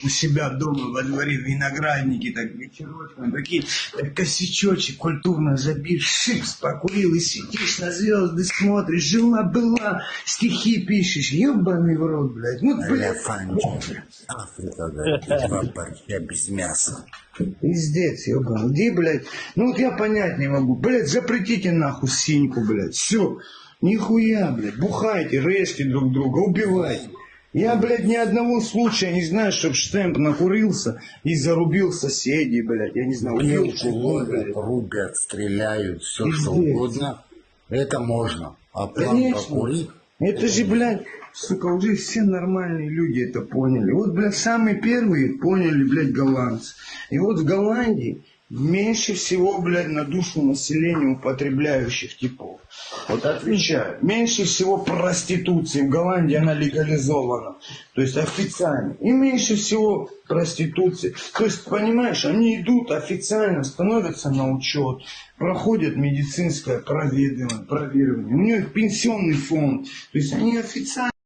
у себя дома во дворе виноградники, так вечерочком, такие косячочек культурно забишь, шипс покурил и сидишь на звезды смотришь, жила-была, стихи пишешь, ебаный в рот, блядь. Ну, блядь. Африка, говорит, два борща без мяса. Пиздец, ебаный. Где, блядь? Ну вот я понять не могу. Блядь, запретите нахуй синьку, блядь. Все. Нихуя, блядь. Бухайте, режьте друг друга, убивайте. Я, блядь, ни одного случая не знаю, чтоб Штемп накурился и зарубил соседей, блядь. Я не знаю, убил Ловят, рубят, стреляют, все Пиздец. что угодно. Это можно. А план Конечно. покурить... Это же, блядь, сука, уже все нормальные люди это поняли. Вот, блядь, самые первые поняли, блядь, голландцы. И вот в Голландии меньше всего, блядь, на душу населения употребляющих типов. Вот отвечаю. Меньше всего проституции. В Голландии она легализована. То есть официально. И меньше всего проституции. То есть, понимаешь, они идут официально, становятся на учет, проходят медицинское проверивание. У них пенсионный фонд. То есть они официально.